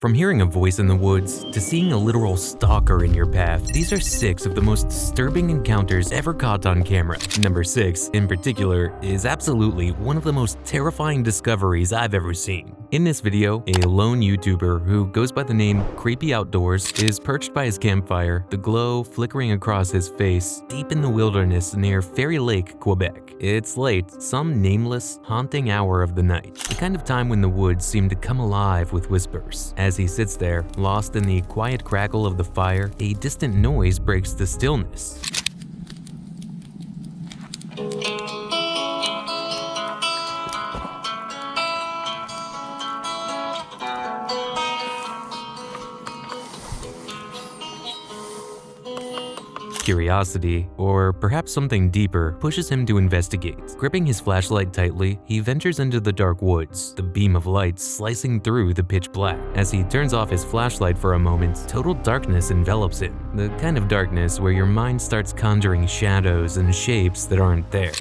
From hearing a voice in the woods to seeing a literal stalker in your path, these are 6 of the most disturbing encounters ever caught on camera. Number 6, in particular, is absolutely one of the most terrifying discoveries I've ever seen. In this video, a lone YouTuber who goes by the name Creepy Outdoors is perched by his campfire, the glow flickering across his face, deep in the wilderness near Fairy Lake, Quebec. It's late, some nameless, haunting hour of the night, the kind of time when the woods seem to come alive with whispers. As he sits there, lost in the quiet crackle of the fire, a distant noise breaks the stillness. Curiosity, or perhaps something deeper, pushes him to investigate. Gripping his flashlight tightly, he ventures into the dark woods, the beam of light slicing through the pitch black. As he turns off his flashlight for a moment, total darkness envelops him, the kind of darkness where your mind starts conjuring shadows and shapes that aren't there.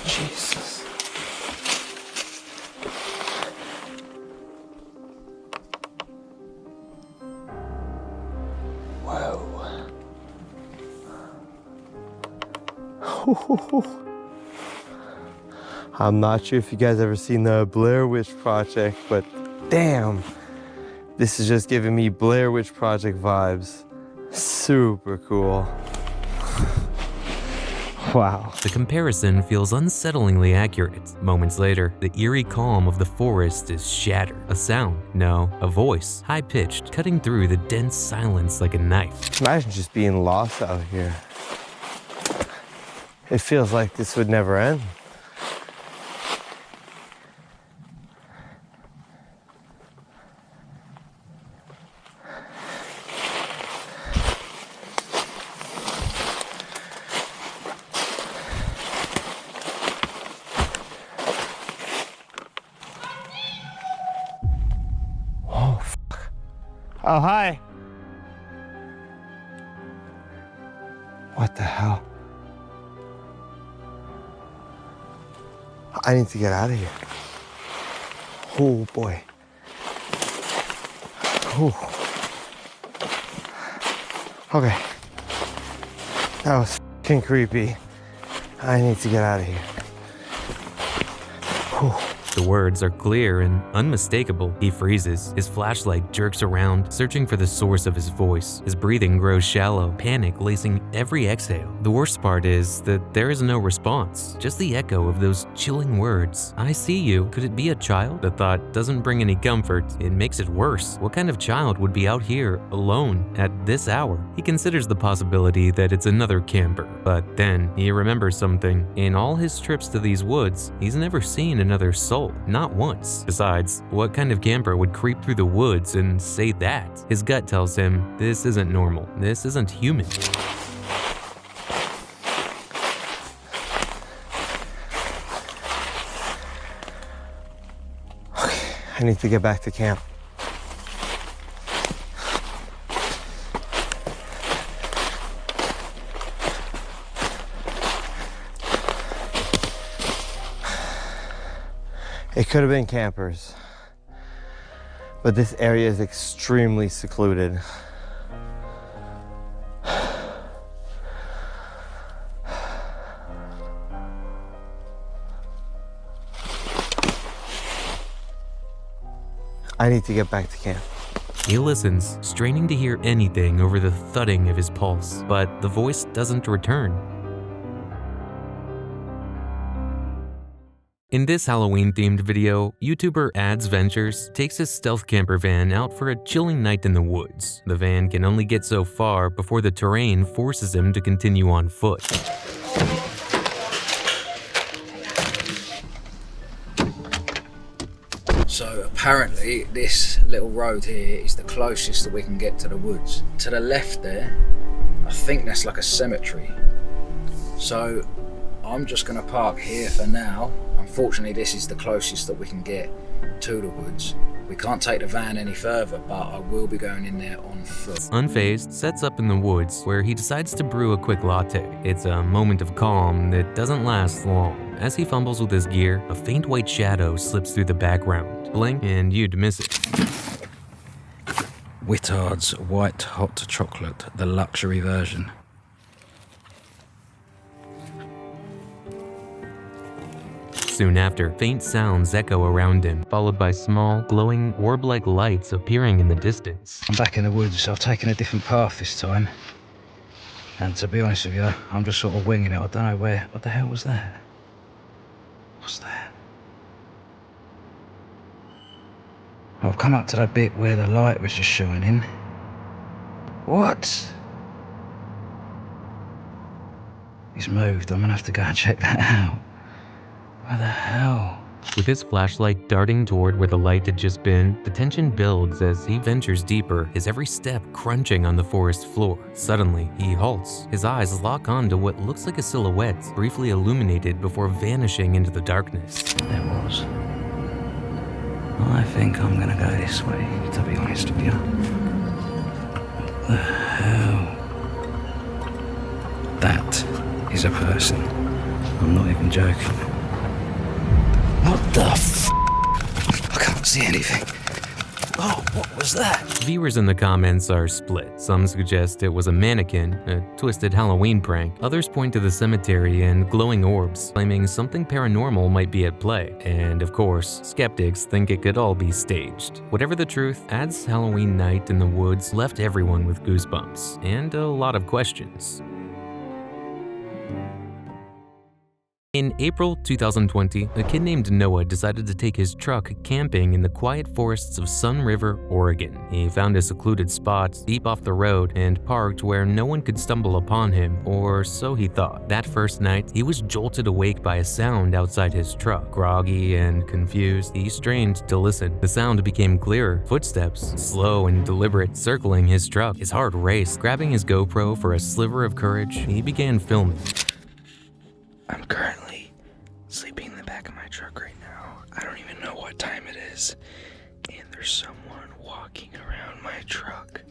Jesus. I'm not sure if you guys ever seen the Blair Witch Project, but damn, this is just giving me Blair Witch Project vibes. Super cool. Wow. The comparison feels unsettlingly accurate. Moments later, the eerie calm of the forest is shattered. A sound, no, a voice, high-pitched, cutting through the dense silence like a knife. Imagine just being lost out here. It feels like this would never end. Oh, fuck. Oh, hi. What the hell? I need to get out of here. Oh boy. Oh. Okay. That was fucking creepy. I need to get out of here. Oh. The words are clear and unmistakable. He freezes. His flashlight jerks around, searching for the source of his voice. His breathing grows shallow, panic lacing every exhale. The worst part is that there is no response, just the echo of those chilling words. I see you. Could it be a child? The thought doesn't bring any comfort. It makes it worse. What kind of child would be out here alone at this hour? He considers the possibility that it's another camper, but then he remembers something. In all his trips to these woods, he's never seen another soul. Not once. Besides, what kind of camper would creep through the woods and say that? His gut tells him this isn't normal. This isn't human. Okay, I need to get back to camp. It could have been campers, but this area is extremely secluded. I need to get back to camp. He listens, straining to hear anything over the thudding of his pulse, but the voice doesn't return. In this Halloween-themed video, YouTuber Ads Ventures takes his stealth camper van out for a chilling night in the woods. The van can only get so far before the terrain forces him to continue on foot. So apparently this little road here is the closest that we can get to the woods. To the left there, I think that's like a cemetery. So I'm just gonna park here for now. Unfortunately, this is the closest that we can get to the woods. We can't take the van any further, but I will be going in there on foot. Unfazed, sets up in the woods where he decides to brew a quick latte. It's a moment of calm that doesn't last long. As he fumbles with his gear, a faint white shadow slips through the background. Blink and you'd miss it. Whittard's white hot chocolate, the luxury version. Soon after, faint sounds echo around him, followed by small, glowing, orb-like lights appearing in the distance. I'm back in the woods. I've taken a different path this time. And to be honest with you, I'm just sort of winging it. I don't know where. What the hell was that? What's that? I've come up to that bit where the light was just shining. What? He's moved. I'm gonna have to go and check that out. Where the hell? With his flashlight darting toward where the light had just been, the tension builds as he ventures deeper, his every step crunching on the forest floor. Suddenly, he halts. His eyes lock onto what looks like a silhouette, briefly illuminated before vanishing into the darkness. There was. I think I'm gonna go this way, to be honest with you. What the hell? That is a person. I'm not even joking. What the f***? I can't see anything. Oh, what was that? Viewers in the comments are split. Some suggest it was a mannequin, a twisted Halloween prank. Others point to the cemetery and glowing orbs, claiming something paranormal might be at play. And of course, skeptics think it could all be staged. Whatever the truth, Ad's Halloween night in the woods left everyone with goosebumps and a lot of questions. In April 2020, a kid named Noah decided to take his truck camping in the quiet forests of Sun River, Oregon. He found a secluded spot deep off the road and parked where no one could stumble upon him, or so he thought. That first night, he was jolted awake by a sound outside his truck. Groggy and confused, he strained to listen. The sound became clearer, footsteps, slow and deliberate, circling his truck. His heart raced. Grabbing his GoPro for a sliver of courage, he began filming. I'm currently sleeping in the back of my truck right now. I don't even know what time it is. And there's someone walking around my truck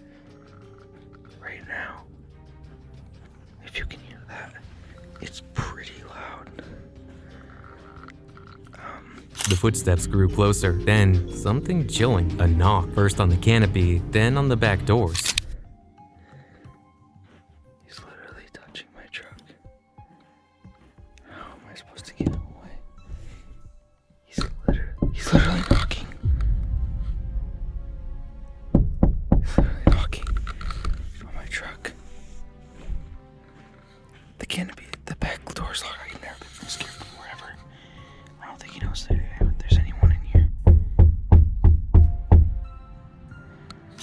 right now. If you can hear that, it's pretty loud. The footsteps grew closer, then something chilling, a knock, first on the canopy, then on the back doors. He's literally touching my truck. How am I supposed to get him away? He's literally knocking. He's literally knocking on my truck. The canopy, the back door's locked. I've never been scared before ever. I don't think he knows that there's anyone in here.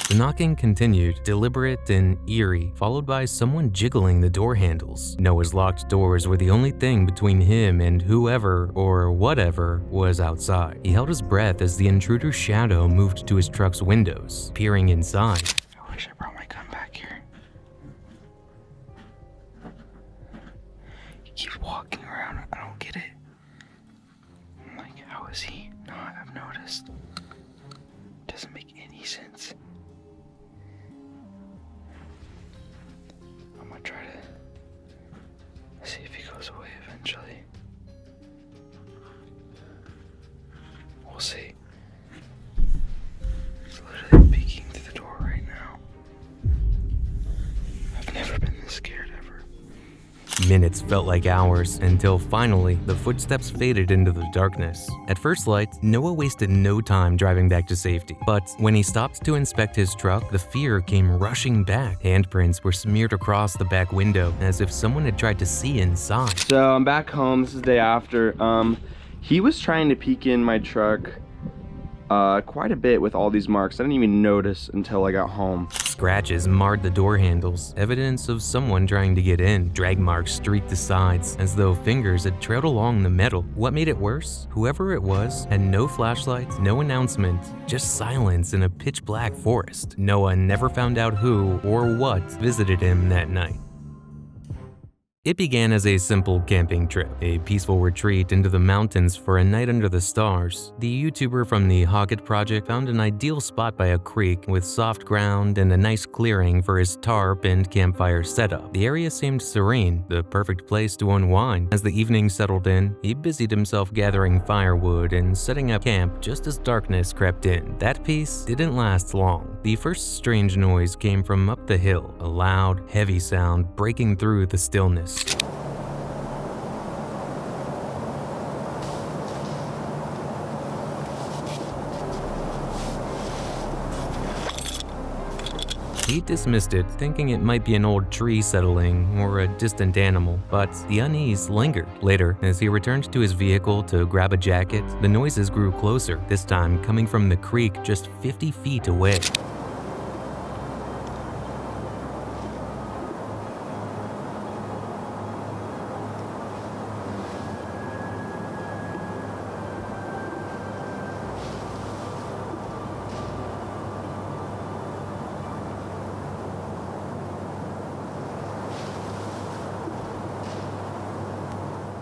The knocking continued, deliberate and eerie, followed by someone jiggling the door handles. Noah's locked doors were the only thing between him and whoever or whatever was outside. He held his breath as the intruder's shadow moved to his truck's windows, peering inside. I wish I brought my gun back here. He keeps walking around. I don't get it. I'm like, how is he not? I've noticed. Doesn't make any sense. I'm gonna try to see if he goes away eventually. We'll see. He's literally peeking through the door right now. I've never been this scared ever. Minutes felt like hours, until finally, the footsteps faded into the darkness. At first light, Noah wasted no time driving back to safety. But when he stopped to inspect his truck, the fear came rushing back. Handprints were smeared across the back window, as if someone had tried to see inside. So I'm back home. This is the day after. He was trying to peek in my truck quite a bit with all these marks. I didn't even notice until I got home. Scratches marred the door handles, evidence of someone trying to get in. Drag marks streaked the sides, as though fingers had trailed along the metal. What made it worse? Whoever it was had no flashlight, no announcement, just silence in a pitch-black forest. Noah never found out who or what visited him that night. It began as a simple camping trip, a peaceful retreat into the mountains for a night under the stars. The YouTuber from the Hoggett project found an ideal spot by a creek with soft ground and a nice clearing for his tarp and campfire setup. The area seemed serene, the perfect place to unwind. As the evening settled in, he busied himself gathering firewood and setting up camp just as darkness crept in. That peace didn't last long. The first strange noise came from up the hill, a loud, heavy sound breaking through the stillness. He dismissed it, thinking it might be an old tree settling or a distant animal, but the unease lingered. Later, as he returned to his vehicle to grab a jacket, the noises grew closer, this time coming from the creek just 50 feet away.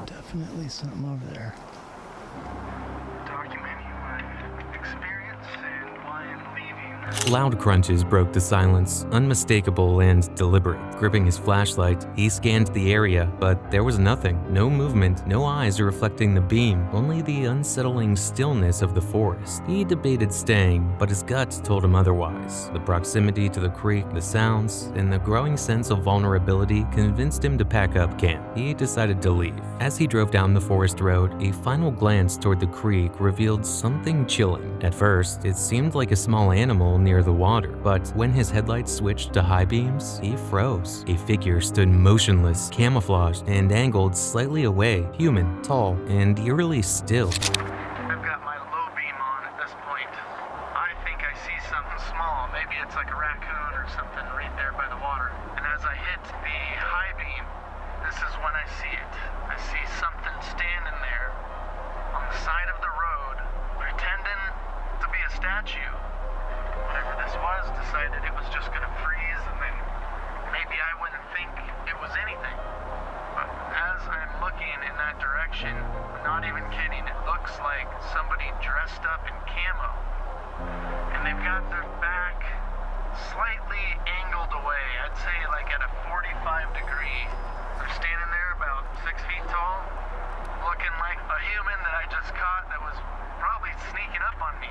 Definitely something over there. Documenting my experience and why I'm leaving. Loud crunches broke the silence, unmistakable and deliberate. Gripping his flashlight, he scanned the area, but there was nothing. No movement, no eyes reflecting the beam, only the unsettling stillness of the forest. He debated staying, but his gut told him otherwise. The proximity to the creek, the sounds, and the growing sense of vulnerability convinced him to pack up camp. He decided to leave. As he drove down the forest road, a final glance toward the creek revealed something chilling. At first, it seemed like a small animal near the water, but when his headlights switched to high beams, he froze. A figure stood motionless, camouflaged, and angled slightly away, human, tall, and eerily still. I've got my low beam on at this point. I think I see something small. Maybe it's like a raccoon or something right there by the water. And as I hit the high beam, this is when I see it. I see something standing there on the side of the road, pretending to be a statue. Whatever this was decided it was just gonna freeze, and then maybe I wouldn't think it was anything. But as I'm looking in that direction, I'm not even kidding, it looks like somebody dressed up in camo. And they've got their back slightly angled away, I'd say like at a 45 degree. They're standing there about 6 feet tall, looking like a human that I just caught that was probably sneaking up on me.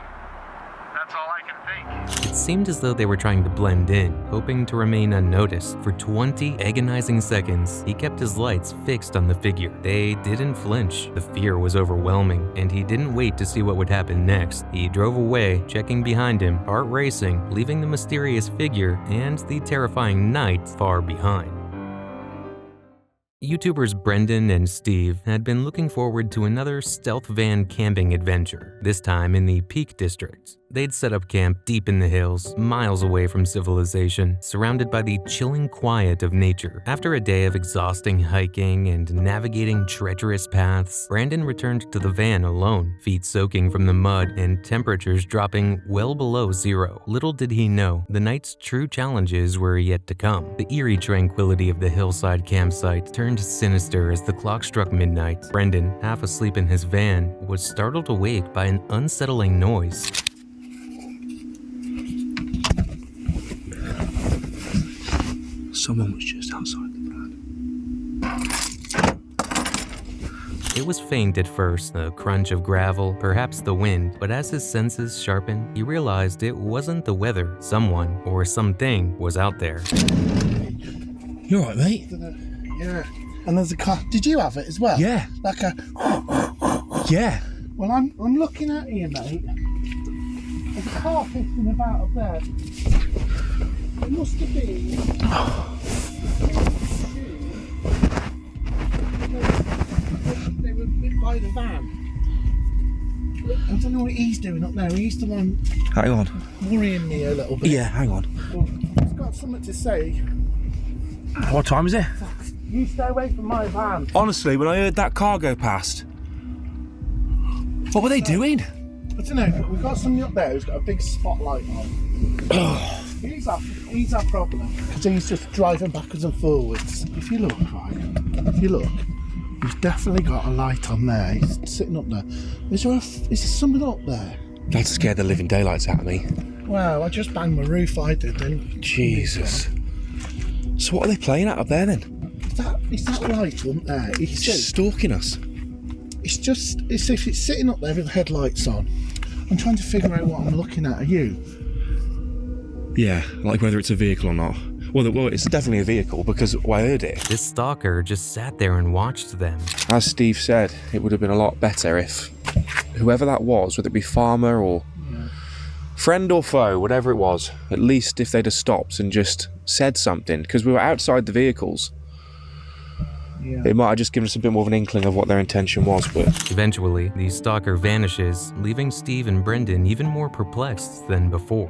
That's all I can think. It seemed as though they were trying to blend in, hoping to remain unnoticed. For 20 agonizing seconds, he kept his lights fixed on the figure. They didn't flinch. The fear was overwhelming, and he didn't wait to see what would happen next. He drove away, checking behind him, heart racing, leaving the mysterious figure and the terrifying night far behind. YouTubers Brendan and Steve had been looking forward to another stealth van camping adventure, this time in the Peak District. They'd set up camp deep in the hills, miles away from civilization, surrounded by the chilling quiet of nature. After a day of exhausting hiking and navigating treacherous paths, Brandon returned to the van alone, feet soaking from the mud and temperatures dropping well below zero. Little did he know, the night's true challenges were yet to come. The eerie tranquility of the hillside campsite turned sinister as the clock struck midnight. Brendan, half asleep in his van, was startled awake by an unsettling noise. Someone was just outside the pad. It was faint at first, a crunch of gravel, perhaps the wind, but as his senses sharpened, he realized it wasn't the weather. Someone or something was out there. You alright, mate? Yeah. And there's a car. Did you have it as well? Yeah. Like a. Yeah. Well, I'm looking at you, mate. There's a car pissing about up there. It must have been. They were by the van. I don't know what he's doing up there. He's the one Hang on. worrying me a little bit. Yeah, hang on. Well, he's got something to say. What time is it? You stay away from my van. Honestly, when I heard that car go past, what were they doing? I don't know, but we've got somebody up there who's got a big spotlight on. He's our problem. Because he's just driving backwards and forwards. If you look, he's definitely got a light on there. He's sitting up there. Is there something up there? That scared the living daylights out of me. Wow, I just banged my roof, I did then. Jesus. So what are they playing at up there then? It's that light up there. It's just stalking us. It's if it's sitting up there with the headlights on. I'm trying to figure out what I'm looking at. Are you? Yeah, like whether it's a vehicle or not. Well, it's definitely a vehicle because I heard it. This stalker just sat there and watched them. As Steve said, it would have been a lot better if whoever that was, whether it be farmer or friend or foe, whatever it was, at least if they'd have stopped and just said something, because we were outside the vehicles. Yeah. It might have just given us a bit more of an inkling of what their intention was, but... Eventually, the stalker vanishes, leaving Steve and Brendan even more perplexed than before.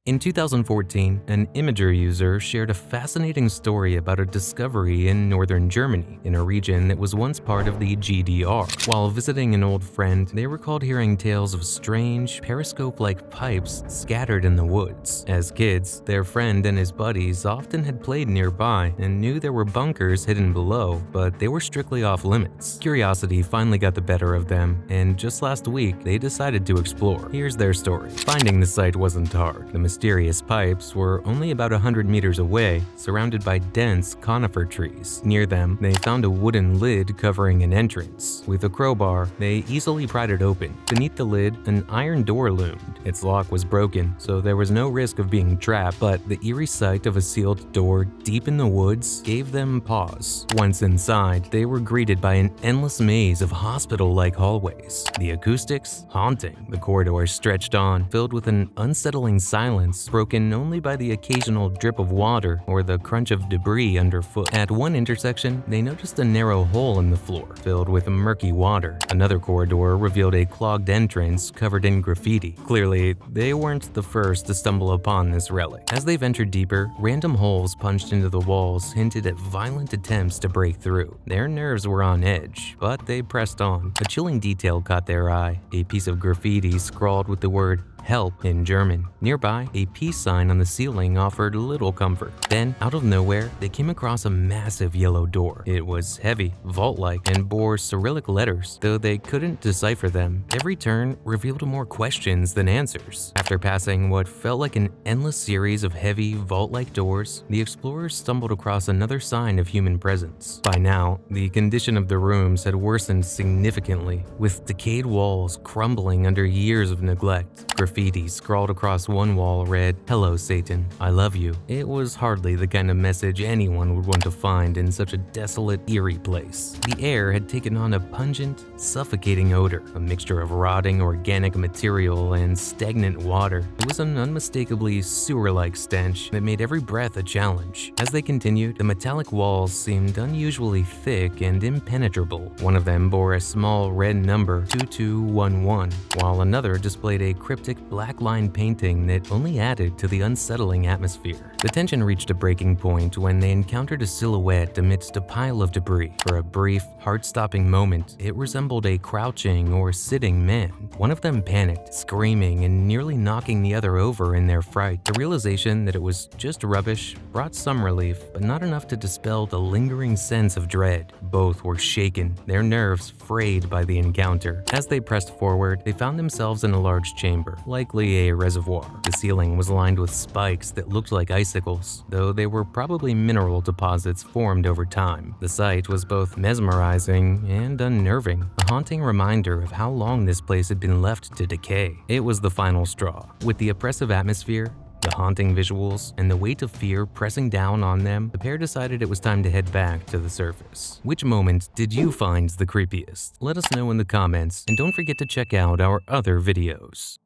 In 2014, an Imager user shared a fascinating story about a discovery in northern Germany, in a region that was once part of the GDR. While visiting an old friend, they recalled hearing tales of strange, periscope-like pipes scattered in the woods. As kids, their friend and his buddies often had played nearby and knew there were bunkers hidden below, but they were strictly off-limits. Curiosity finally got the better of them, and just last week, they decided to explore. Here's their story. Finding the site wasn't hard. The mysterious pipes were only about 100 meters away, surrounded by dense conifer trees. Near them, they found a wooden lid covering an entrance. With a crowbar, they easily pried it open. Beneath the lid, an iron door loomed. Its lock was broken, so there was no risk of being trapped, but the eerie sight of a sealed door deep in the woods gave them pause. Once inside, they were greeted by an endless maze of hospital-like hallways. The acoustics? Haunting. The corridors stretched on, filled with an unsettling silence broken only by the occasional drip of water or the crunch of debris underfoot. At one intersection, they noticed a narrow hole in the floor, filled with murky water. Another corridor revealed a clogged entrance covered in graffiti. Clearly, they weren't the first to stumble upon this relic. As they ventured deeper, random holes punched into the walls hinted at violent attempts to break through. Their nerves were on edge, but they pressed on. A chilling detail caught their eye, a piece of graffiti scrawled with the word "Help" in German. Nearby, a peace sign on the ceiling offered little comfort. Then, out of nowhere, they came across a massive yellow door. It was heavy, vault-like, and bore Cyrillic letters. Though they couldn't decipher them, every turn revealed more questions than answers. After passing what felt like an endless series of heavy, vault-like doors, the explorers stumbled across another sign of human presence. By now, the condition of the rooms had worsened significantly, with decayed walls crumbling under years of neglect. Graffiti scrawled across one wall read, "Hello, Satan, I love you." It was hardly the kind of message anyone would want to find in such a desolate, eerie place. The air had taken on a pungent, suffocating odor, a mixture of rotting organic material and stagnant water. It was an unmistakably sewer-like stench that made every breath a challenge. As they continued, the metallic walls seemed unusually thick and impenetrable. One of them bore a small red number, 2211, while another displayed a cryptic black line painting that only added to the unsettling atmosphere. The tension reached a breaking point when they encountered a silhouette amidst a pile of debris. For a brief, heart-stopping moment, it resembled a crouching or sitting man. One of them panicked, screaming and nearly knocking the other over in their fright. The realization that it was just rubbish brought some relief, but not enough to dispel the lingering sense of dread. Both were shaken, their nerves frayed by the encounter. As they pressed forward, they found themselves in a large chamber, likely a reservoir. The ceiling was lined with spikes that looked like icicles, though they were probably mineral deposits formed over time. The sight was both mesmerizing and unnerving, a haunting reminder of how long this place had been left to decay. It was the final straw. With the oppressive atmosphere, the haunting visuals, and the weight of fear pressing down on them, the pair decided it was time to head back to the surface. Which moment did you find the creepiest? Let us know in the comments, and don't forget to check out our other videos.